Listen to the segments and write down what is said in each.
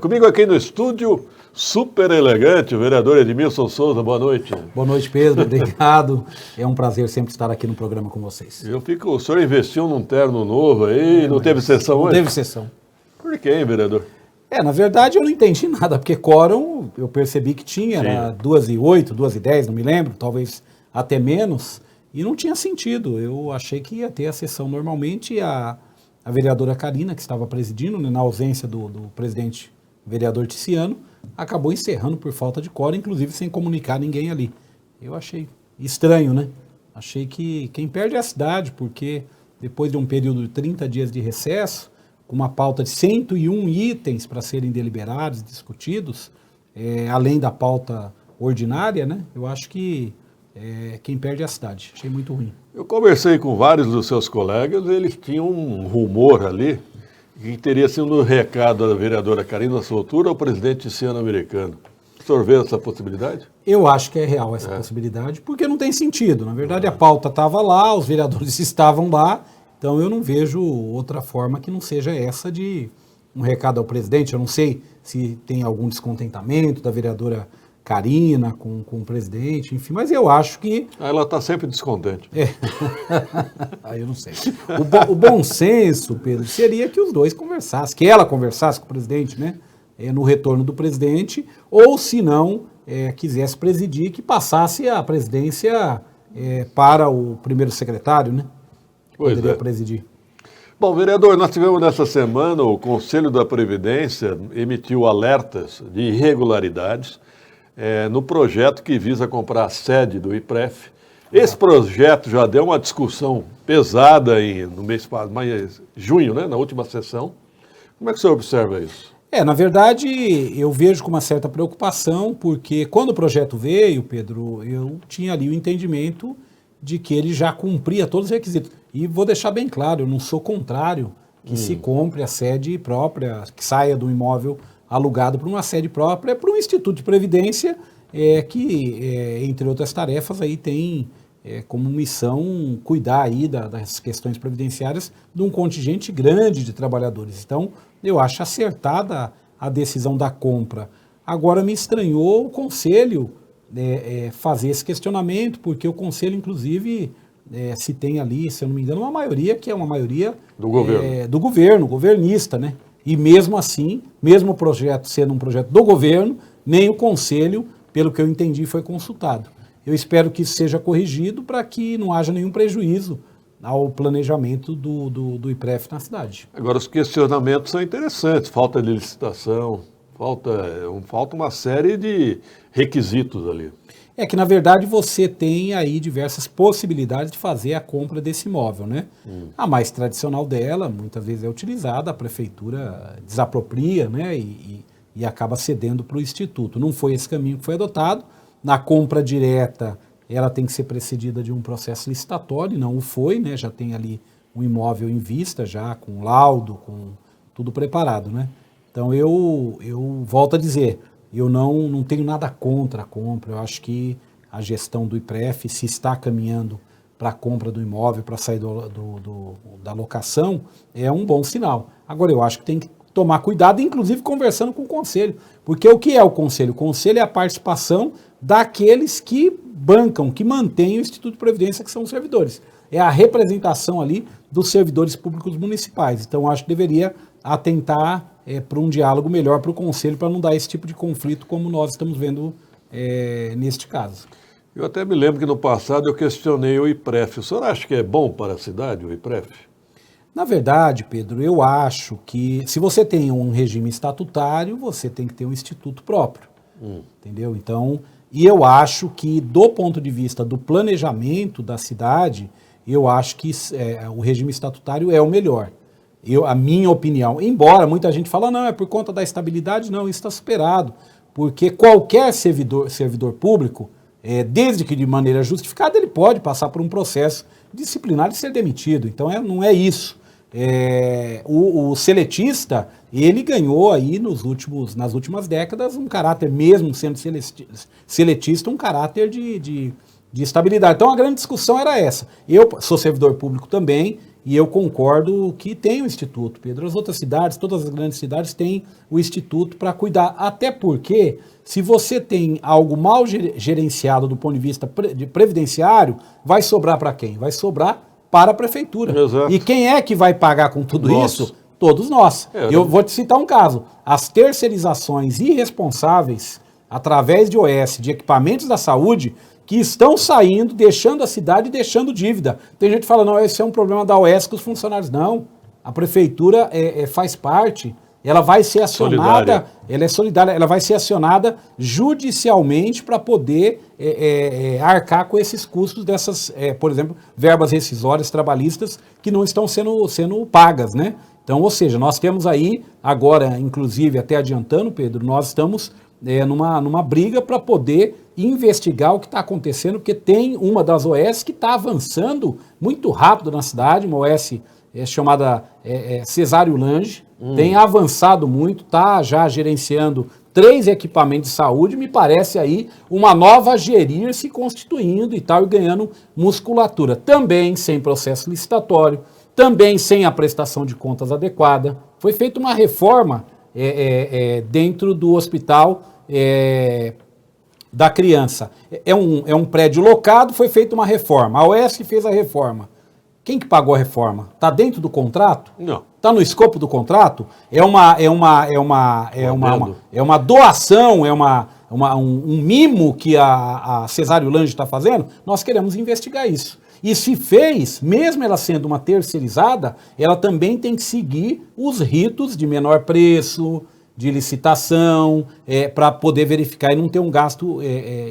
Comigo aqui no estúdio, super elegante, o vereador Edmilson Souza. Boa noite. Boa noite, Pedro. Obrigado. É um prazer sempre estar aqui no programa com vocês. O senhor investiu num terno novo aí, não teve sessão hoje? Não teve sessão. Por quê, hein, vereador? Na verdade eu não entendi nada, porque quórum eu percebi que tinha, era 2h08, 2h10, não me lembro, talvez até menos, e não tinha sentido. Eu achei que ia ter a sessão normalmente, a vereadora Karina, que estava presidindo, né, na ausência do presidente vereador Ticiano, acabou encerrando por falta de quórum, inclusive sem comunicar ninguém ali. Eu achei estranho, né? Achei que quem perde é a cidade, porque depois de um período de 30 dias de recesso, com uma pauta de 101 itens para serem deliberados e discutidos, além da pauta ordinária, né? Eu acho que quem perde é a cidade. Achei muito ruim. Eu conversei com vários dos seus colegas, eles tinham um rumor ali, que teria sido um recado da vereadora Karina Soltura ao presidente Ticiano Americano. O senhor vê essa possibilidade? Eu acho que é real essa possibilidade, porque não tem sentido. Na verdade, a pauta estava lá, os vereadores estavam lá, então eu não vejo outra forma que não seja essa de um recado ao presidente. Eu não sei se tem algum descontentamento da vereadora Karina com o presidente, enfim, mas eu acho que... Ela está sempre descontente. Aí eu não sei. O bom senso, Pedro, seria que os dois conversassem, que ela conversasse com o presidente, né? No retorno do presidente, ou se não, quisesse presidir, que passasse a presidência para o primeiro secretário, né? Poderia presidir. Bom, vereador, nós tivemos nessa semana, o Conselho da Previdência emitiu alertas de irregularidades no projeto que visa comprar a sede do IPREF. Esse projeto já deu uma discussão pesada no mês de junho, né, na última sessão. Como é que o senhor observa isso? Na verdade, eu vejo com uma certa preocupação, porque quando o projeto veio, Pedro, eu tinha ali o entendimento de que ele já cumpria todos os requisitos. E vou deixar bem claro, eu não sou contrário que se compre a sede própria, que saia do imóvel alugado para uma sede própria, para um Instituto de Previdência, que, entre outras tarefas, aí tem como missão cuidar aí das questões previdenciárias de um contingente grande de trabalhadores. Então, eu acho acertada a decisão da compra. Agora, me estranhou o Conselho fazer esse questionamento, porque o Conselho, inclusive, se tem ali, se eu não me engano, uma maioria que é uma maioria do governo, governista, né? E mesmo assim, mesmo o projeto sendo um projeto do governo, nem o Conselho, pelo que eu entendi, foi consultado. Eu espero que isso seja corrigido para que não haja nenhum prejuízo ao planejamento do IPREF na cidade. Agora, os questionamentos são interessantes. Falta de licitação, falta uma série de requisitos ali. Que, na verdade, você tem aí diversas possibilidades de fazer a compra desse imóvel, né? A mais tradicional dela, muitas vezes é utilizada, a prefeitura desapropria, né? E acaba cedendo para o Instituto. Não foi esse caminho que foi adotado. Na compra direta, ela tem que ser precedida de um processo licitatório, não o foi, né? Já tem ali um imóvel em vista, já com laudo, com tudo preparado, né? Então, eu volto a dizer, eu não tenho nada contra a compra. Eu acho que a gestão do IPREF, se está caminhando para a compra do imóvel, para sair da locação, é um bom sinal. Agora, eu acho que tem que tomar cuidado, inclusive conversando com o Conselho. Porque o que é o Conselho? O Conselho é a participação daqueles que bancam, que mantêm o Instituto de Previdência, que são os servidores. É a representação ali dos servidores públicos municipais. Então, acho que deveria atentar para um diálogo melhor para o Conselho, para não dar esse tipo de conflito como nós estamos vendo neste caso. Eu até me lembro que no passado eu questionei o IPREF. O senhor acha que é bom para a cidade o IPREF? Na verdade, Pedro, eu acho que se você tem um regime estatutário, você tem que ter um instituto próprio, entendeu? Então, e eu acho que do ponto de vista do planejamento da cidade, eu acho que o regime estatutário é o melhor. A minha opinião, embora muita gente fale, não, é por conta da estabilidade, não, isso está superado, porque qualquer servidor público, desde que de maneira justificada, ele pode passar por um processo disciplinar e ser demitido, então não é isso. O seletista, ele ganhou aí nas últimas décadas um caráter, mesmo sendo seletista, um caráter de estabilidade. Então a grande discussão era essa. Eu sou servidor público também, e eu concordo que tem o Instituto, Pedro. As outras cidades, todas as grandes cidades têm o Instituto para cuidar, até porque se você tem algo mal gerenciado do ponto de vista previdenciário, vai sobrar para quem? Vai sobrar para a prefeitura. Exato. E quem é que vai pagar com tudo isso? Todos nós. Eu vou te citar um caso. As terceirizações irresponsáveis, através de OS, de equipamentos da saúde, que estão saindo, deixando a cidade e deixando dívida. Tem gente que fala, não, esse é um problema da OS com os funcionários. Não, a prefeitura faz parte, ela vai ser acionada, solidária. Ela é solidária, ela vai ser acionada judicialmente para poder arcar com esses custos dessas, por exemplo, verbas rescisórias trabalhistas que não estão sendo pagas, né? Então, ou seja, nós temos aí, agora, inclusive, até adiantando, Pedro, nós estamos numa briga para poder investigar o que está acontecendo, porque tem uma das OS que está avançando muito rápido na cidade, uma OS chamada Cesário Lange, tem avançado muito, está já gerenciando 3 equipamentos de saúde, me parece aí uma nova gerir se constituindo e tal, e ganhando musculatura. Também sem processo licitatório, também sem a prestação de contas adequada. Foi feita uma reforma dentro do hospital da criança. É um prédio locado, foi feita uma reforma. A OS fez a reforma. Quem que pagou a reforma? Está dentro do contrato? Não. Está no escopo do contrato? É uma doação, um mimo que a Cesário Lange está fazendo? Nós queremos investigar isso. E se fez, mesmo ela sendo uma terceirizada, ela também tem que seguir os ritos de menor preço, de licitação, para poder verificar e não ter um gasto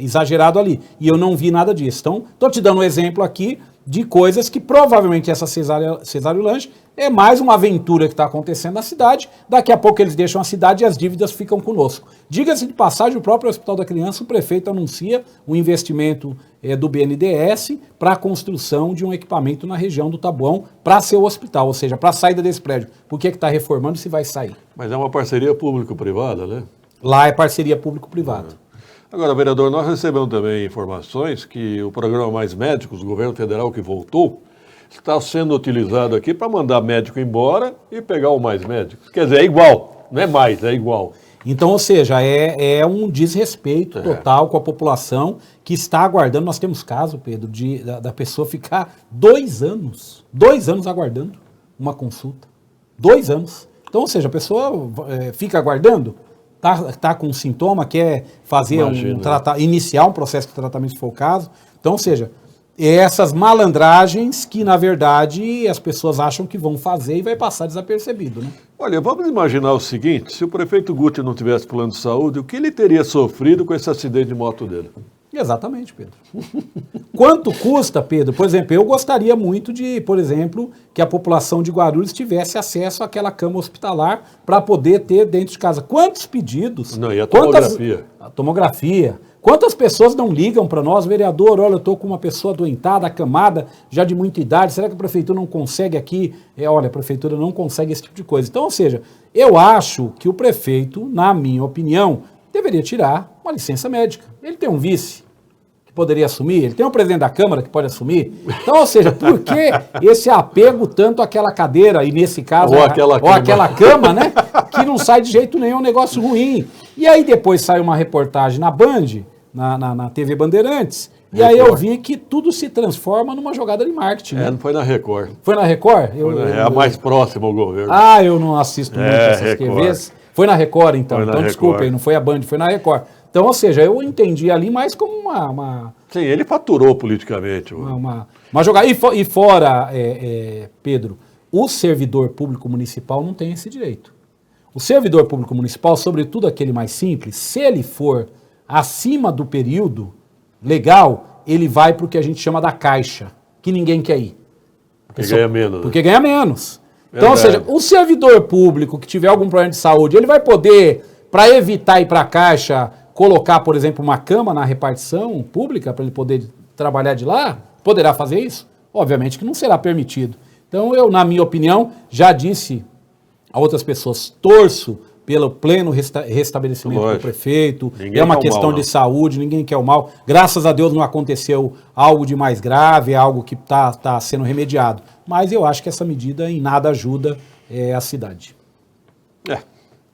exagerado ali. E eu não vi nada disso. Então, estou te dando um exemplo aqui de coisas que provavelmente essa Cesário Lange é mais uma aventura que está acontecendo na cidade. Daqui a pouco eles deixam a cidade e as dívidas ficam conosco. Diga-se de passagem, o próprio Hospital da Criança, o prefeito anuncia um investimento do BNDES para a construção de um equipamento na região do Taboão para ser o hospital, ou seja, para a saída desse prédio. Por que está reformando se vai sair? Mas é uma parceria público-privada, né? Lá é parceria público-privada. Agora, vereador, nós recebemos também informações que o programa Mais Médicos, o governo federal que voltou, está sendo utilizado aqui para mandar médico embora e pegar o Mais Médicos. Quer dizer, é igual, não é mais, é igual. Então, ou seja, é um desrespeito total com a população que está aguardando. Nós temos caso, Pedro, da pessoa ficar 2 anos aguardando uma consulta. 2 anos. Então, ou seja, a pessoa fica aguardando, tá com um sintoma, quer fazer iniciar um processo de tratamento se for o caso. Então, ou seja, essas malandragens que, na verdade, as pessoas acham que vão fazer e vai passar desapercebido, né? Olha, vamos imaginar o seguinte, se o prefeito Guti não tivesse plano de saúde, o que ele teria sofrido com esse acidente de moto dele? Exatamente, Pedro. Quanto custa, Pedro? Por exemplo, eu gostaria muito de, por exemplo, que a população de Guarulhos tivesse acesso àquela cama hospitalar para poder ter dentro de casa. Quantos pedidos? Não, e a tomografia? A tomografia. Quantas pessoas não ligam para nós, vereador, olha, eu estou com uma pessoa adoentada, acamada, já de muita idade, será que a prefeitura não consegue aqui? Olha, a prefeitura não consegue esse tipo de coisa. Então, ou seja, eu acho que o prefeito, na minha opinião, deveria tirar uma licença médica. Ele tem um vice que poderia assumir, ele tem um presidente da Câmara que pode assumir. Então, ou seja, por que esse apego tanto àquela cadeira, e nesse caso, ou aquela cama, né, que não sai de jeito nenhum, é um negócio ruim. E aí depois sai uma reportagem na Band, na TV Bandeirantes, e aí eu vi que tudo se transforma numa jogada de marketing. Né? Não foi na Record. Foi na Record? É a mais próxima ao governo. Eu não assisto muito essas TVs. Foi na Record, então. Então, desculpa aí, não foi a Band, foi na Record. Então, ou seja, eu entendi ali mais como uma... Sim, ele faturou politicamente. Uma jogada. E fora, Pedro, o servidor público municipal não tem esse direito. O servidor público municipal, sobretudo aquele mais simples, se ele for acima do período legal, ele vai para o que a gente chama da caixa, que ninguém quer ir. Porque ganha menos. Porque ganha menos. Então, ou seja, o servidor público que tiver algum problema de saúde, ele vai poder, para evitar ir para a caixa, colocar, por exemplo, uma cama na repartição pública para ele poder trabalhar de lá? Poderá fazer isso? Obviamente que não será permitido. Então, eu, na minha opinião, já disse a outras pessoas, torço pelo pleno restabelecimento do Lógico. prefeito, Ninguém é uma quer o questão mal, de não. saúde, ninguém quer o mal. Graças a Deus não aconteceu algo de mais grave, é algo que está sendo remediado. Mas eu acho que essa medida em nada ajuda a cidade. É.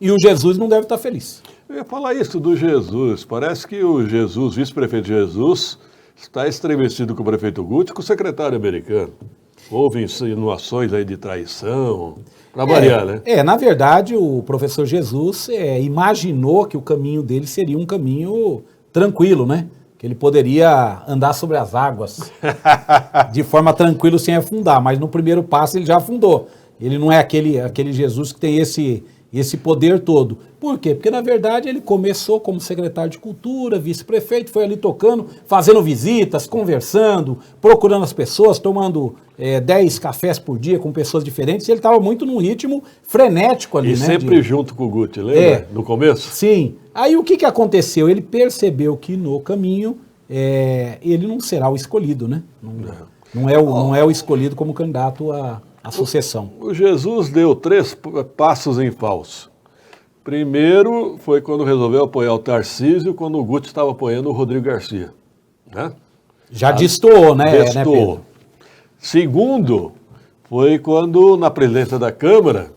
E o Jesus não deve estar feliz. Eu ia falar isso do Jesus. Parece que o Jesus, vice-prefeito Jesus, está estremecido com o prefeito Guti e com o secretário americano. Houve insinuações aí de traição, para variar, né? Na verdade, o professor Jesus imaginou que o caminho dele seria um caminho tranquilo, né? Que ele poderia andar sobre as águas de forma tranquila sem afundar, mas no primeiro passo ele já afundou. Ele não é aquele Jesus que tem esse poder todo. Por quê? Porque, na verdade, ele começou como secretário de Cultura, vice-prefeito, foi ali tocando, fazendo visitas, conversando, procurando as pessoas, tomando 10 cafés por dia com pessoas diferentes, e ele estava muito num ritmo frenético ali, E né? sempre junto com o Guti, lembra? No começo? Sim. Aí o que aconteceu? Ele percebeu que no caminho ele não será o escolhido, né? Não é o escolhido como candidato à sucessão. O Jesus deu 3 passos em falso. Primeiro foi quando resolveu apoiar o Tarcísio, quando o Guti estava apoiando o Rodrigo Garcia. Né? Já destoou, né? Destoou. Né, Pedro? Segundo, foi quando na presidência da Câmara,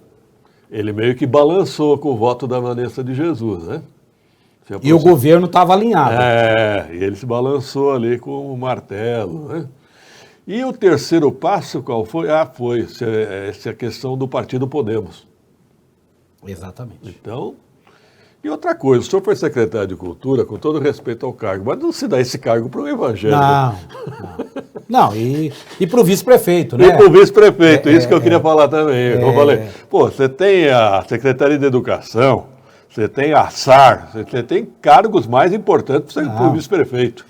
ele meio que balançou com o voto da Vanessa de Jesus, né? E o governo estava alinhado. E ele se balançou ali com o martelo, né? E o terceiro passo, qual foi? Foi essa questão do Partido Podemos. Exatamente. Então, e outra coisa, o senhor foi secretário de Cultura, com todo respeito ao cargo, mas não se dá esse cargo para o Evangelho. Não, e para o vice-prefeito, né? E para o vice-prefeito, isso que eu queria falar também. Eu falei, você tem a Secretaria de Educação, você tem a SAR, você tem cargos mais importantes para o vice-prefeito.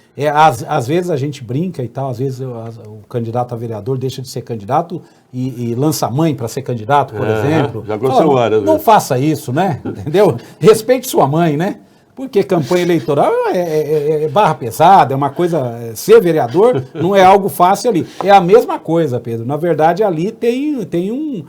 Às vezes a gente brinca e tal, às vezes o candidato a vereador deixa de ser candidato e lança a mãe para ser candidato, por exemplo. Já aconteceu várias vezes. Não faça isso, né? Entendeu? Respeite sua mãe, né? Porque campanha eleitoral é barra pesada, é uma coisa. Ser vereador não é algo fácil ali. É a mesma coisa, Pedro. Na verdade, ali tem um.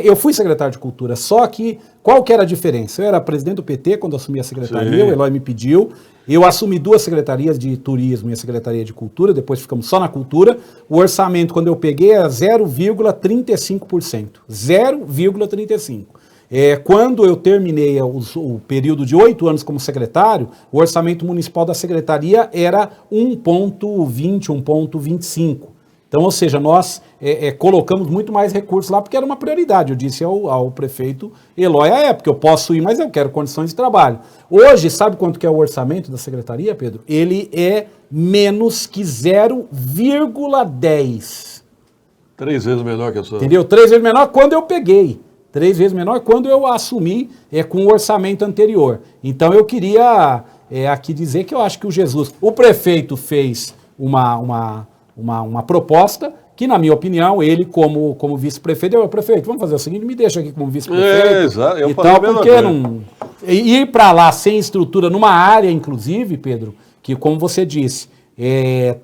Eu fui secretário de Cultura, só que qual que era a diferença? Eu era presidente do PT quando assumi a secretaria, o Eloy me pediu. Eu assumi 2 secretarias de turismo e a secretaria de cultura, depois ficamos só na cultura. O orçamento, quando eu peguei, era 0,35%. 0,35%. Quando eu terminei o período de 8 anos como secretário, o orçamento municipal da secretaria era 1,20, 1,25. Então, ou seja, nós colocamos muito mais recursos lá porque era uma prioridade. Eu disse ao prefeito Eloy à época, eu posso ir, mas eu quero condições de trabalho. Hoje, sabe quanto que é o orçamento da secretaria, Pedro? Ele é menos que 0,10. 3 vezes menor que a sua. Entendeu? 3 vezes menor quando eu peguei. 3 vezes menor quando eu assumi com o orçamento anterior. Então, eu queria aqui dizer que eu acho que o prefeito fez uma proposta que, na minha opinião, ele como vice-prefeito, prefeito, vamos fazer o seguinte, me deixa aqui como vice-prefeito. Exato, eu e falei tal, a mesma porque coisa. ir para lá sem estrutura, numa área, inclusive, Pedro, que, como você disse,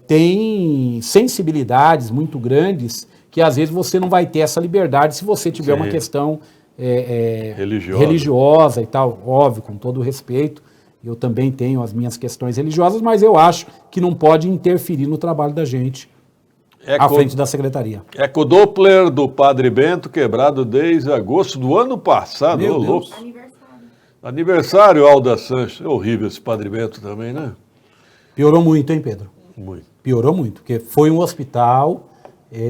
tem sensibilidades muito grandes que, às vezes, você não vai ter essa liberdade se você tiver uma questão religiosa e tal, óbvio, com todo o respeito. Eu também tenho as minhas questões religiosas, mas eu acho que não pode interferir no trabalho da gente à frente da secretaria. Ecodoppler do Padre Bento quebrado desde agosto do ano passado. Meu Deus. Louco. Aniversário, Alda Sanches. É horrível esse Padre Bento também, né? Piorou muito, hein, Pedro? Muito. Piorou muito, porque foi um hospital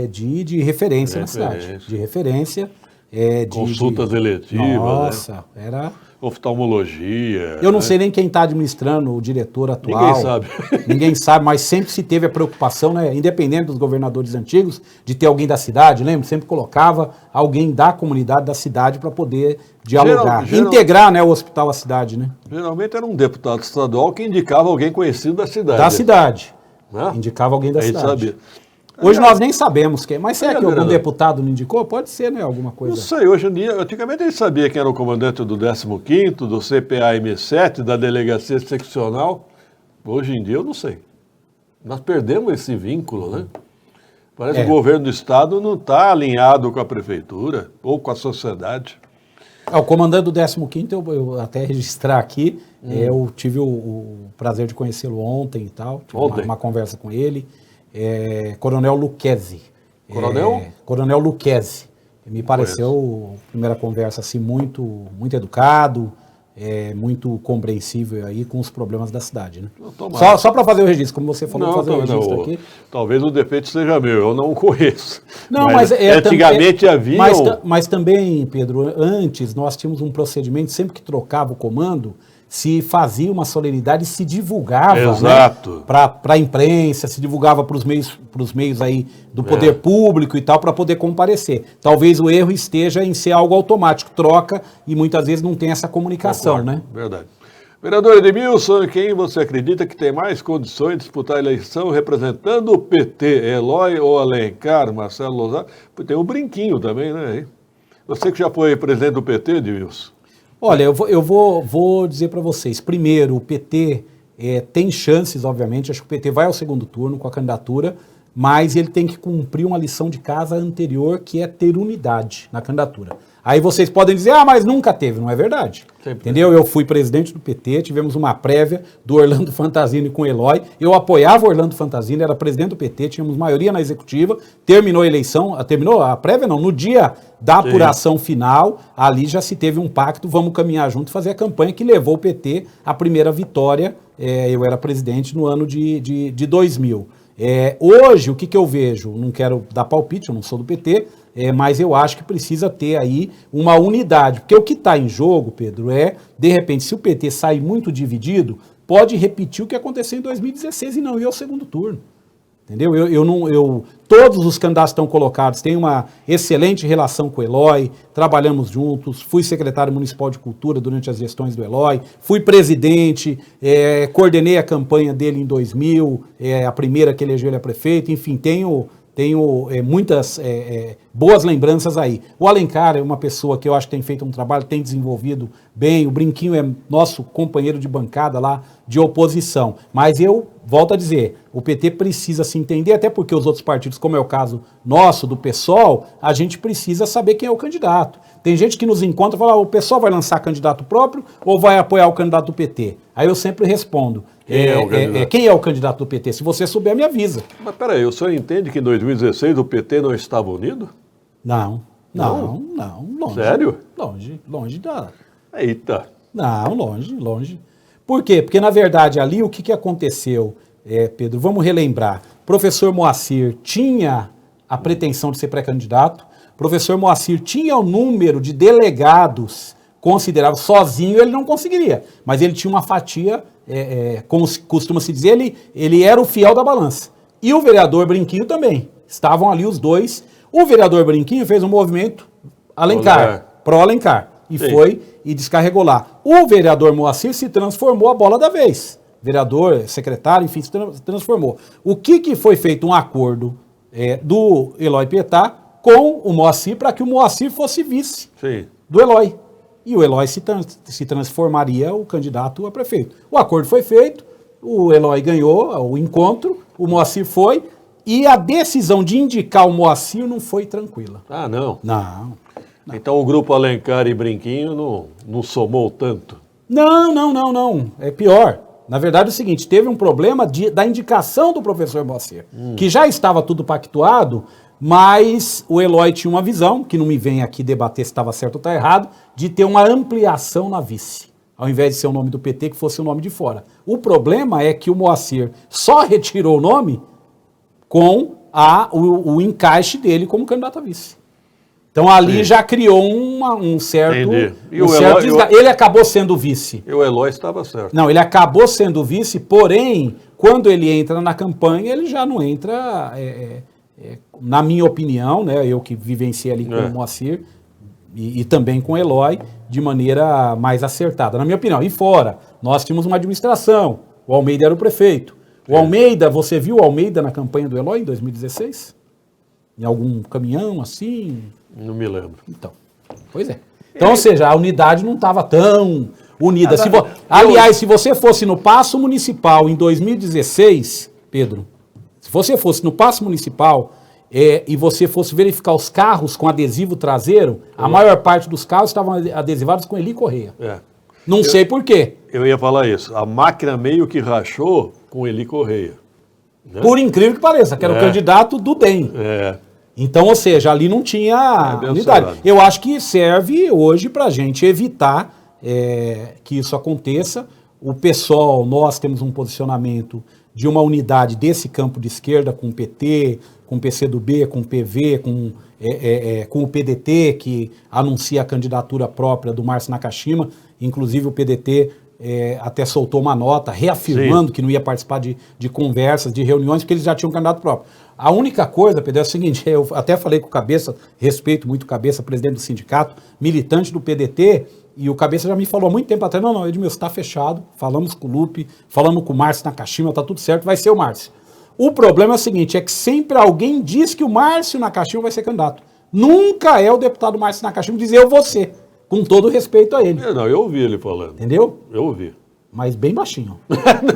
de referência na cidade. De referência. Consultas eletivas. Nossa, era... Oftalmologia. Eu não sei nem quem está administrando, o diretor atual. Ninguém sabe. Ninguém sabe, mas sempre se teve a preocupação, né, independente dos governadores antigos, de ter alguém da cidade, lembra? Sempre colocava alguém da comunidade da cidade para poder dialogar. Integrar, né, o hospital à cidade, né? Geralmente era um deputado estadual que indicava alguém conhecido da cidade. Da cidade. Né? Indicava alguém da cidade. Sabia. Hoje nós nem sabemos quem. Mas será que algum deputado não indicou? Pode ser, né? Alguma coisa. Não sei, hoje em dia, antigamente a gente sabia quem era o comandante do 15º, do CPA-M7, da Delegacia Seccional. Hoje em dia eu não sei. Nós perdemos esse vínculo, né? Parece que o governo do estado não está alinhado com a prefeitura ou com a sociedade. O comandante do 15º, eu até registrar aqui, eu tive o prazer de conhecê-lo ontem e tal, tive uma conversa com ele, Coronel Lucchesi. Coronel? Coronel Lucchesi. Me pareceu, primeira conversa, assim, muito educado, muito compreensível aí com os problemas da cidade, né? Só para fazer o registro, como você falou, fazer o registro aqui. Talvez o defeito seja meu, eu não o conheço. Não, mas antigamente havia... Mas também, Pedro, antes nós tínhamos um procedimento, sempre que trocava o comando, se fazia uma solenidade e se divulgava, exato, né, para a imprensa, se divulgava para os meios aí do poder público e tal, para poder comparecer. Talvez o erro esteja em ser algo automático, troca, e muitas vezes não tem essa comunicação, concordo, né? Verdade. Vereador Edmilson, quem você acredita que tem mais condições de disputar a eleição representando o PT? Eloy ou Alencar, Marcelo Lozada? Tem o Brinquinho também, né? Você que já foi presidente do PT, Edmilson? Olha, eu vou dizer para vocês. Primeiro, o PT tem chances, obviamente. Acho que o PT vai ao segundo turno com a candidatura, mas ele tem que cumprir uma lição de casa anterior, que é ter unidade na candidatura. Aí vocês podem dizer, mas nunca teve. Não é verdade. Sempre. Entendeu? Eu fui presidente do PT, tivemos uma prévia do Orlando Fantazini com o Eloy. Eu apoiava o Orlando Fantazini, era presidente do PT, tínhamos maioria na executiva, terminou a eleição, terminou a prévia não, no dia da apuração final, ali já se teve um pacto, vamos caminhar junto, fazer a campanha que levou o PT à primeira vitória. Eu era presidente no ano de 2000. Hoje, o que eu vejo? Não quero dar palpite, eu não sou do PT, mas eu acho que precisa ter aí uma unidade. Porque o que está em jogo, Pedro, de repente, se o PT sair muito dividido, pode repetir o que aconteceu em 2016 e não ir ao segundo turno. Entendeu? Todos os candidatos estão colocados, têm uma excelente relação com o Eloy, trabalhamos juntos, fui secretário municipal de cultura durante as gestões do Eloy, fui presidente, coordenei a campanha dele em 2000, a primeira que elegeu ele a prefeito, enfim, tenho muitas boas lembranças aí. O Alencar é uma pessoa que eu acho que tem feito um trabalho, tem desenvolvido bem, o Brinquinho é nosso companheiro de bancada lá, de oposição. Mas eu volto a dizer, o PT precisa se entender, até porque os outros partidos, como é o caso nosso, do PSOL, a gente precisa saber quem é o candidato. Tem gente que nos encontra e fala, o PSOL vai lançar candidato próprio ou vai apoiar o candidato do PT? Aí eu sempre respondo, quem é o candidato do PT? Se você souber, me avisa. Mas peraí, o senhor entende que em 2016 o PT não estava unido? Não, longe. Sério? Longe da... Eita. Não, longe. Por quê? Porque, na verdade, ali o que aconteceu, Pedro, vamos relembrar. O professor Moacir tinha a pretensão de ser pré-candidato, o professor Moacir tinha o número de delegados considerável, sozinho ele não conseguiria, mas ele tinha uma fatia, como costuma se dizer, ele era o fiel da balança. E o vereador Brinquinho também, estavam ali os dois. O vereador Brinquinho fez um movimento pró-Alencar, e Sim. foi e descarregou lá. O vereador Moacir se transformou a bola da vez. Vereador, secretário, enfim, se transformou. O que foi feito? Um acordo do Eloy Pietá com o Moacir para que o Moacir fosse vice Sim. do Eloy. E o Eloy se transformaria o candidato a prefeito. O acordo foi feito, o Eloy ganhou o encontro, o Moacir foi, e a decisão de indicar o Moacir não foi tranquila. Ah, não? Não. Então o grupo Alencar e Brinquinho não somou tanto? Não. É pior. Na verdade é o seguinte, teve um problema da indicação do professor Moacir, que já estava tudo pactuado, mas o Eloy tinha uma visão, que não me vem aqui debater se estava certo ou está errado, de ter uma ampliação na vice, ao invés de ser o nome do PT, que fosse o nome de fora. O problema é que o Moacir só retirou o nome com o encaixe dele como candidato a vice. Então ali Sim. já criou um certo desgaste. Ele acabou sendo vice. E o Eloy estava certo. Não, ele acabou sendo vice, porém, quando ele entra na campanha, ele já não entra... na minha opinião, né, eu que vivenciei ali com o Moacir e também com o Eloy, de maneira mais acertada, na minha opinião. E fora, nós tínhamos uma administração, o Almeida era o prefeito. O Almeida, você viu o Almeida na campanha do Eloy em 2016? Em algum caminhão assim? Não me lembro. Então, pois é. Então, ou seja, a unidade não estava tão unida. Aliás, se você fosse no Paço Municipal em 2016, Pedro, se você fosse no Paço Municipal, e você fosse verificar os carros com adesivo traseiro, a maior parte dos carros estavam adesivados com Eli Correia. Não sei por quê. Eu ia falar isso. A máquina meio que rachou com Eli Correia. Né? Por incrível que pareça, que era o candidato do DEM. Então, ou seja, ali não tinha unidade. Eu acho que serve hoje para a gente evitar que isso aconteça. O PSOL, nós temos um posicionamento de uma unidade desse campo de esquerda com o PT, com o PCdoB, com o PV, com o PDT, que anuncia a candidatura própria do Márcio Nakashima. Inclusive o PDT até soltou uma nota reafirmando que não ia participar de conversas, de reuniões, porque eles já tinham um candidato próprio. A única coisa, Pedro, é o seguinte, eu até falei com o Cabeça, respeito muito o Cabeça, presidente do sindicato, militante do PDT, e o Cabeça já me falou há muito tempo atrás, não, Edmilson, está fechado, falamos com o Lupe, falamos com o Márcio Nakashima, está tudo certo, vai ser o Márcio. O problema é o seguinte, é que sempre alguém diz que o Márcio Nakashima vai ser candidato. Nunca é o deputado Márcio Nakashima dizer eu vou ser, com todo respeito a ele. Não, eu ouvi ele falando. Entendeu? Eu ouvi. Mas bem baixinho.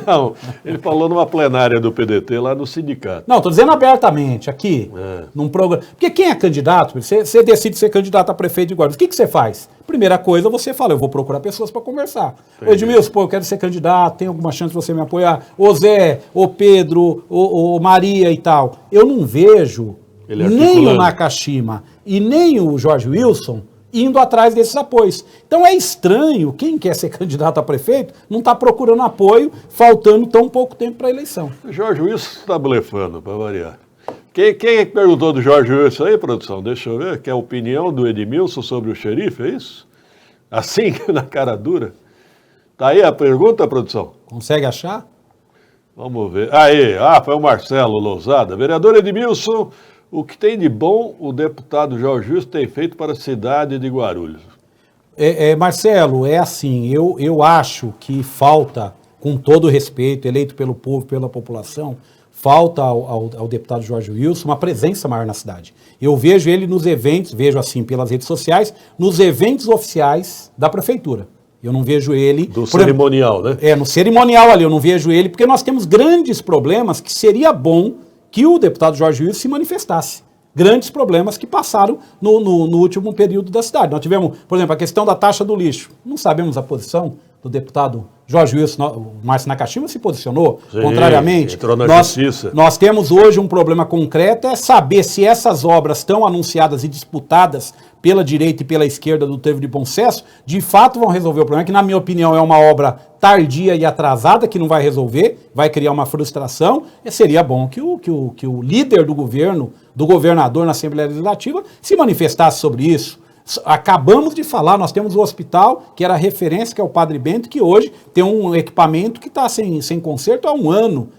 Não, ele falou numa plenária do PDT lá no sindicato. Não, estou dizendo abertamente, aqui, num programa. Porque quem é candidato, você decide ser candidato a prefeito de Guarulhos, o que você faz? Primeira coisa, você fala, eu vou procurar pessoas para conversar. Ô Edmilson, eu quero ser candidato, tem alguma chance de você me apoiar? Ô Zé, ô Pedro, ô Maria e tal. Eu não vejo nem o Nakashima e nem o Jorge Wilson indo atrás desses apoios. Então é estranho, quem quer ser candidato a prefeito não está procurando apoio, faltando tão pouco tempo para a eleição. O Jorge Wilson está blefando, para variar. Quem perguntou do Jorge Wilson aí, produção? Deixa eu ver, que é a opinião do Edmilson sobre o xerife, é isso? Assim, na cara dura? Tá aí a pergunta, produção? Consegue achar? Vamos ver. Aí, foi o Marcelo Lousada. Vereador Edmilson, o que tem de bom o deputado Jorge Wilson tem feito para a cidade de Guarulhos? Marcelo, é assim, eu acho que falta, com todo respeito, eleito pelo povo, pela população, falta ao deputado Jorge Wilson uma presença maior na cidade. Eu vejo ele nos eventos, vejo assim pelas redes sociais, nos eventos oficiais da prefeitura. Eu não vejo ele... Do cerimonial, né? No cerimonial ali, eu não vejo ele, porque nós temos grandes problemas que seria bom que o deputado Jorge Wilson se manifestasse. Grandes problemas que passaram no último período da cidade. Nós tivemos, por exemplo, a questão da taxa do lixo. Não sabemos a posição do deputado Jorge Wilson, o Márcio Nakashima se posicionou contrariamente. Entrou na justiça. Nós temos hoje um problema concreto, é saber se essas obras tão anunciadas e disputadas pela direita e pela esquerda do Trevo de Bom Sucesso, de fato vão resolver o problema, que na minha opinião é uma obra tardia e atrasada, que não vai resolver, vai criar uma frustração, e seria bom que o líder do governo, do governador na Assembleia Legislativa, se manifestasse sobre isso. Acabamos de falar, nós temos o hospital, que era referência, que é o Padre Bento, que hoje tem um equipamento que está sem conserto há um ano,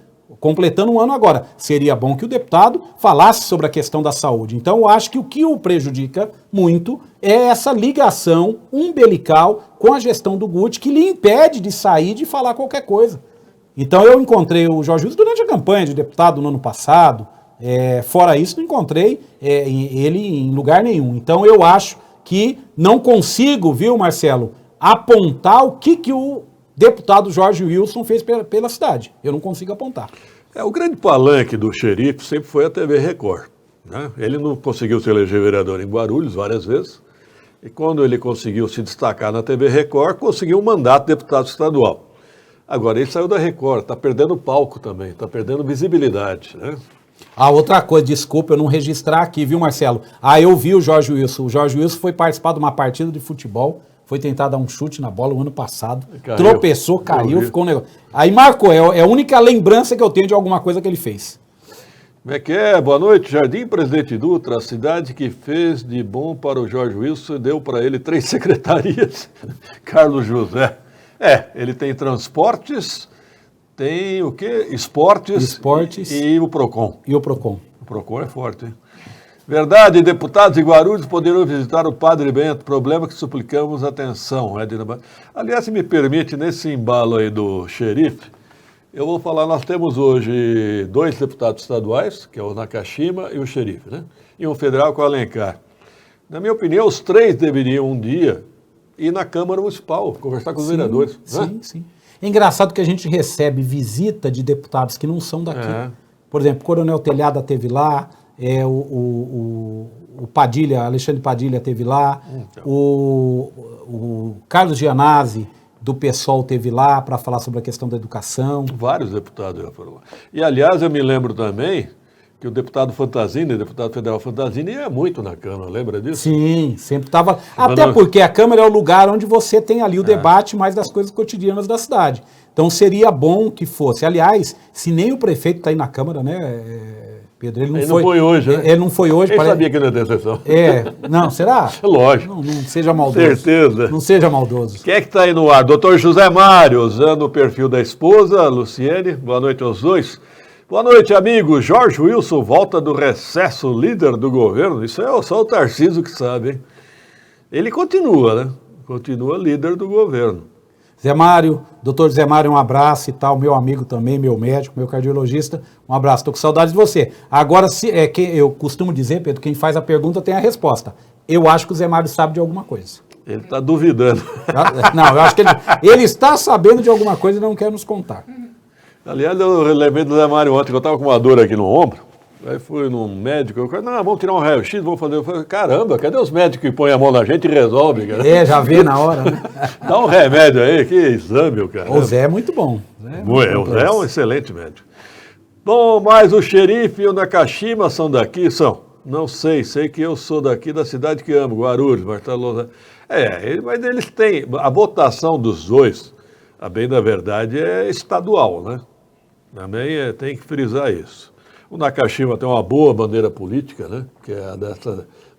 completando um ano agora. Seria bom que o deputado falasse sobre a questão da saúde. Então, eu acho que o que o prejudica muito é essa ligação umbilical com a gestão do Guti, que lhe impede de sair de falar qualquer coisa. Então, eu encontrei o Jorge Wilson durante a campanha de deputado no ano passado. Fora isso, não encontrei ele em lugar nenhum. Então, eu acho que não consigo, viu, Marcelo, apontar o que o deputado Jorge Wilson fez pela cidade. Eu não consigo apontar. O grande palanque do xerife sempre foi a TV Record. Né? Ele não conseguiu se eleger vereador em Guarulhos várias vezes. E quando ele conseguiu se destacar na TV Record, conseguiu um mandato de deputado estadual. Agora, ele saiu da Record, está perdendo palco também, está perdendo visibilidade, né? Outra coisa, desculpa eu não registrar aqui, viu, Marcelo? Eu vi o Jorge Wilson. O Jorge Wilson foi participar de uma partida de futebol, foi tentar dar um chute na bola o ano passado, tropeçou, caiu, ficou um negócio. Aí marcou, é a única lembrança que eu tenho de alguma coisa que ele fez. Como é que é? Boa noite, Jardim Presidente Dutra, a cidade que fez de bom para o Jorge Wilson, deu para ele 3 secretarias. Carlos José. Ele tem transportes, tem o quê? Esportes e o PROCON. E o PROCON. O PROCON é forte, hein? Verdade, deputados de Guarulhos poderão visitar o Padre Bento, problema que suplicamos atenção. Aliás, se me permite, nesse embalo aí do xerife, eu vou falar, nós temos hoje 2 deputados estaduais, que é o Nakashima e o xerife, né? E um federal com o Alencar. Na minha opinião, os 3 deveriam um dia ir na Câmara Municipal, conversar com os vereadores. Sim. É engraçado que a gente recebe visita de deputados que não são daqui. Por exemplo, Coronel Telhada esteve lá, o Padilha, Alexandre Padilha teve lá, o Carlos Gianazzi, do PSOL, teve lá para falar sobre a questão da educação. Vários deputados já foram lá. E, aliás, eu me lembro também que o deputado Fantasini, o deputado federal Fantasini, ia muito na Câmara, lembra disso? Sim, sempre estava. Até porque a Câmara é o lugar onde você tem ali o debate mais das coisas cotidianas da cidade. Então seria bom que fosse. Aliás, se nem o prefeito está aí na Câmara, né, Pedro? Ele não foi hoje, né? Ele não foi hoje. Ele sabia que não ia ter sessão. Não, será? Lógico. Não seja maldoso. Certeza. Não seja maldoso. Quem é que está aí no ar? Doutor José Mário, usando o perfil da esposa, Luciene. Boa noite aos dois. Boa noite, amigo. Jorge Wilson volta do recesso, líder do governo. Isso é só o Tarcísio que sabe, hein? Ele continua, né? Continua líder do governo. Zé Mário, doutor Zé Mário, um abraço e tal, meu amigo também, meu médico, meu cardiologista, um abraço, estou com saudade de você. Agora, eu costumo dizer, Pedro, quem faz a pergunta tem a resposta. Eu acho que o Zé Mário sabe de alguma coisa. Ele está duvidando. Não, eu acho que ele está sabendo de alguma coisa e não quer nos contar. Aliás, eu lembrei do Zé Mário ontem, que eu estava com uma dor aqui no ombro. Aí fui num médico, eu falei, não, vamos tirar um raio-x, vamos fazer. Eu falei, caramba, cadê os médicos que põem a mão na gente e resolvem, cara? Já vê na hora, né? Dá um remédio aí, que exame, cara. O Zé é muito bom. O Zé é um excelente médico. Bom, mas o xerife e o Nakashima são daqui? São. Não sei que eu sou daqui da cidade que amo, Guarulhos, Martelo. Mas eles têm, a votação dos dois, a bem da verdade, é estadual, né? Também tem que frisar isso. O Nakashima tem uma boa bandeira política, né? Que é a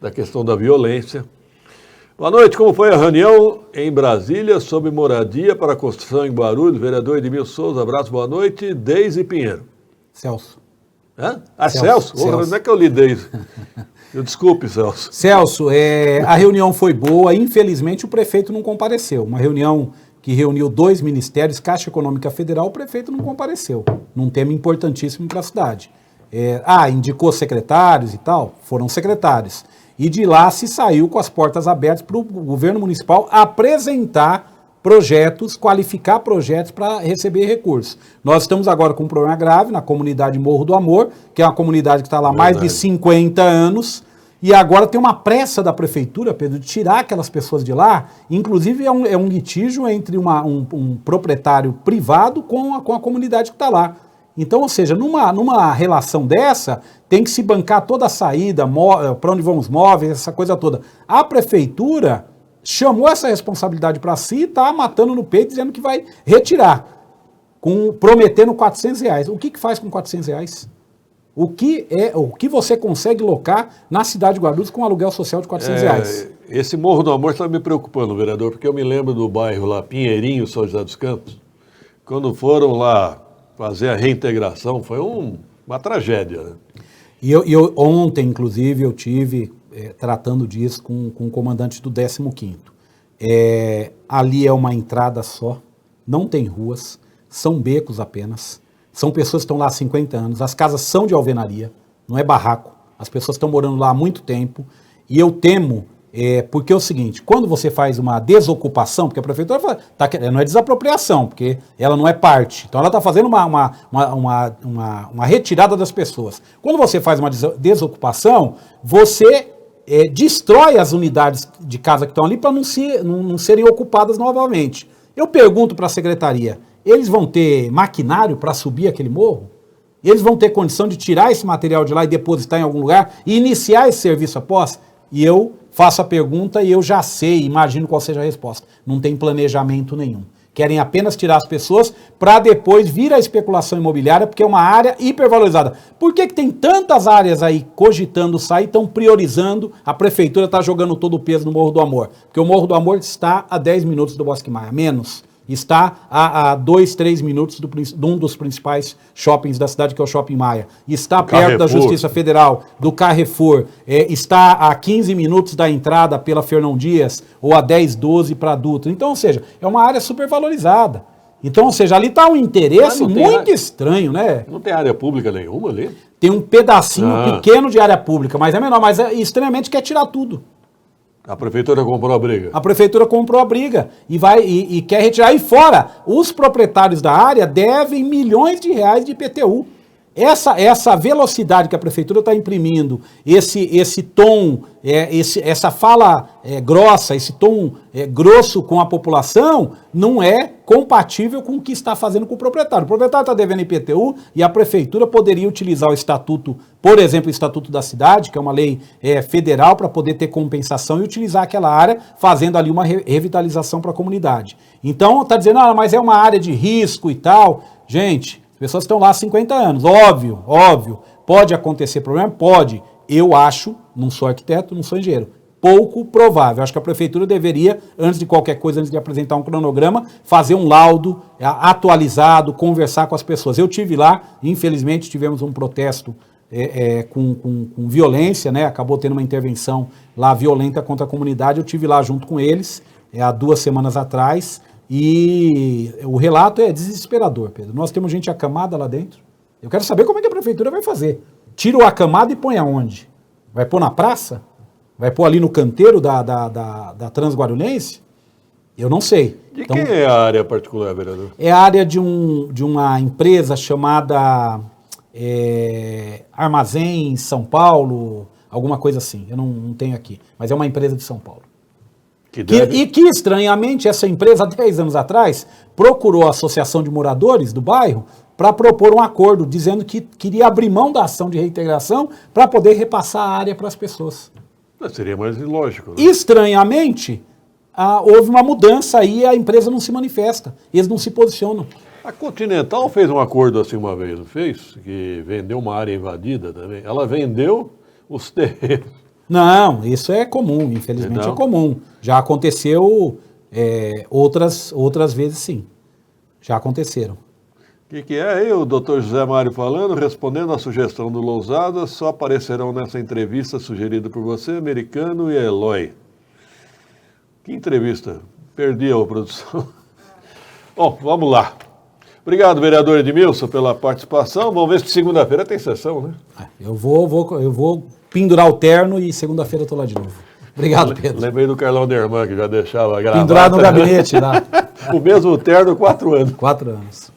da questão da violência. Boa noite, como foi a reunião em Brasília sobre moradia para a construção em Guarulhos? Vereador Edmil Souza, abraço, boa noite. Deise Pinheiro. Celso. Hã? Celso? Não é que eu li Deise. Desculpe, Celso. Celso, a reunião foi boa, infelizmente o prefeito não compareceu. Uma reunião que reuniu 2 ministérios, Caixa Econômica Federal, o prefeito não compareceu, num tema importantíssimo para a cidade. Indicou secretários e tal, foram secretários. E de lá se saiu com as portas abertas para o governo municipal apresentar projetos, qualificar projetos para receber recursos. Nós estamos agora com um problema grave na comunidade Morro do Amor, que é uma comunidade que está lá há mais de 50 anos, e agora tem uma pressa da prefeitura, Pedro, de tirar aquelas pessoas de lá. Inclusive é um litígio entre um proprietário privado com a comunidade que está lá. Então, ou seja, numa relação dessa, tem que se bancar toda a saída, para onde vão os móveis, essa coisa toda. A prefeitura chamou essa responsabilidade para si e está matando no peito, dizendo que vai retirar, prometendo R$400. O que faz com R$400? O que você consegue locar na cidade de Guarulhos com um aluguel social de R$400? Esse Morro do Amor está me preocupando, vereador, porque eu me lembro do bairro lá, Pinheirinho, São José dos Campos, quando foram lá fazer a reintegração, foi uma tragédia, né? E ontem, inclusive, eu tive tratando disso com o comandante do 15º. Ali é uma entrada só, não tem ruas, são becos apenas, são pessoas que estão lá há 50 anos, as casas são de alvenaria, não é barraco, as pessoas estão morando lá há muito tempo, e eu temo, porque é o seguinte, quando você faz uma desocupação, porque a prefeitura não é desapropriação, porque ela não é parte, então ela está fazendo uma retirada das pessoas. Quando você faz uma desocupação, você destrói as unidades de casa que estão ali para não serem ocupadas novamente. Eu pergunto para a secretaria, eles vão ter maquinário para subir aquele morro? Eles vão ter condição de tirar esse material de lá e depositar em algum lugar e iniciar esse serviço após? E eu faço a pergunta e eu já sei, imagino qual seja a resposta. Não tem planejamento nenhum. Querem apenas tirar as pessoas para depois vir a especulação imobiliária, porque é uma área hipervalorizada. Por que tem tantas áreas aí cogitando sair, estão priorizando, a prefeitura está jogando todo o peso no Morro do Amor? Porque o Morro do Amor está a 10 minutos do Bosque Maia, menos. Está a 2, 3 minutos de um dos principais shoppings da cidade, que é o Shopping Maia. Está perto da Justiça Federal, do Carrefour. Está a 15 minutos da entrada pela Fernão Dias, ou a 10, 12 para Dutra. Então, ou seja, é uma área super valorizada. Então, ou seja, ali está um interesse muito estranho, né? Não tem área pública nenhuma ali? Tem um pedacinho pequeno de área pública, mas é menor, mas extremamente quer tirar tudo. A prefeitura comprou a briga. A prefeitura comprou a briga e quer retirar. E fora, os proprietários da área devem milhões de reais de IPTU. essa velocidade que a prefeitura está imprimindo, esse tom, essa fala grossa, esse tom grosso com a população, não é compatível com o que está fazendo com o proprietário. O proprietário está devendo IPTU e a prefeitura poderia utilizar o estatuto, por exemplo, o Estatuto da Cidade, que é uma lei federal, para poder ter compensação e utilizar aquela área, fazendo ali uma revitalização para a comunidade. Então, está dizendo, mas é uma área de risco e tal. Gente, as pessoas estão lá há 50 anos, óbvio, pode acontecer problema? Pode. Eu acho, não sou arquiteto, não sou engenheiro, pouco provável. Acho que a prefeitura deveria, antes de qualquer coisa, antes de apresentar um cronograma, fazer um laudo atualizado, conversar com as pessoas. Eu tive lá, infelizmente tivemos um protesto com violência, né? Acabou tendo uma intervenção lá violenta contra a comunidade, eu tive lá junto com eles, há 2 semanas atrás, e o relato é desesperador, Pedro. Nós temos gente acamada lá dentro. Eu quero saber como é que a prefeitura vai fazer. Tira o acamado e põe aonde? Vai pôr na praça? Vai pôr ali no canteiro da Transguarulhense? Eu não sei. De quem é a área particular, vereador? É a área de uma empresa chamada Armazém São Paulo, alguma coisa assim. Eu não tenho aqui. Mas é uma empresa de São Paulo. E que, estranhamente, essa empresa, há 10 anos atrás, procurou a Associação de Moradores do bairro para propor um acordo, dizendo que queria abrir mão da ação de reintegração para poder repassar a área para as pessoas. Mas seria mais ilógico, né? Estranhamente, houve uma mudança e a empresa não se manifesta, eles não se posicionam. A Continental fez um acordo assim uma vez, não fez? Que vendeu uma área invadida também. Ela vendeu os terrenos. Não, isso é comum, infelizmente é comum. Já aconteceu outras vezes, sim. Já aconteceram. O que é aí o doutor José Mário falando, respondendo à sugestão do Lousada, só aparecerão nessa entrevista sugerida por você, Americano e Eloy. Que entrevista? Perdi a produção. Bom, vamos lá. Obrigado, vereador Edmilson, pela participação. Vamos ver se segunda-feira tem sessão, né? Eu vou pendurar o terno e segunda-feira eu estou lá de novo. Obrigado, Pedro. Lembrei do Carlão Derman, que já deixava gravado. Pendurado no gabinete lá. O mesmo terno, 4 anos. 4 anos.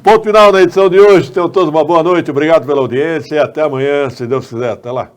Ponto final na edição de hoje. Tenham todos uma boa noite. Obrigado pela audiência e até amanhã, se Deus quiser. Até lá.